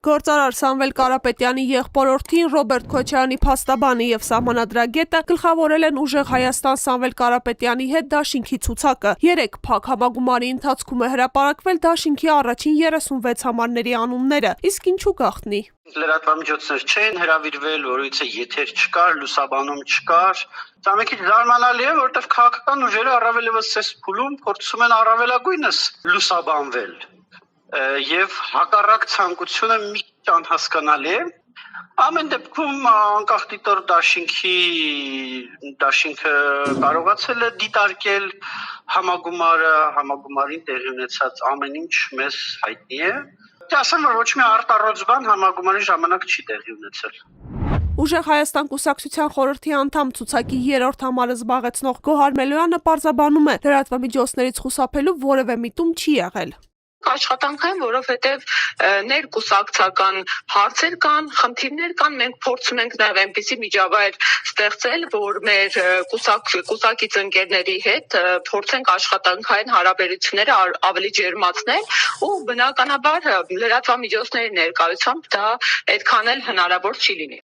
Գործարար Սամվել Կարապետյանի եղբորորդին Ռոբերտ Քոչարյանի փաստաբանը եւ սահմանադրագետը գլխավորել են Ուժեղ Հայաստան Սամվել Կարապետյանի հետ դաշինքի ցուցակը։ 3 փակ համագումարի ընթացքում է հրապարակվել դաշինքի առաջին 36 համարների անունները, իսկ ինչու գաղտնի։ Լրատվամիջոցներ չեն հրավիրվել, որովհետեւ եթեր չկար, լուսաբանում չկար։ Դա մի քիչ զարմանալի է, որովհետեւ քաղաքական ուժերը առավել եւս այս փուլում փորձում են առավելագույնս լուսաբանվել։ Եվ հակառակ ցանկությունը մի քիչ անհասկանալի է։ Ամեն դեպքում անկախ դիտոր դաշինքը կարողացել է դիտարկել համագումարին տեղի ունեցած ամեն ինչ մեզ հայտնի է։ Ասեմ, որ ոչ մի արտառոց բան համագումարի ժամանակ չի տեղի ունեցել։ Ուժեղ Հայաստան կուսակցության խորհրդի անդամ ցուցակի 3-րդ համարը զբաղեցնող Գոհար Մելոյանը պարզաբանում է, լրատվամիջոցներից խուսափելու որևէ միտում չի եղել։ Աշխատանքային, որովհետև ներկուսակցական հարցեր կան, խնդիրներ կան, մենք փորձում ենք նաև այնպիսի միջավայր ստեղծել, որ մեր կուսակից ընկերների հետ փորձենք աշխատանքային հարաբերությունները ավելի ջերմացնել ու բնականաբար լրատվամիջոցների ներկայությամբ դա այդքան էլ հնարավոր չի լինի։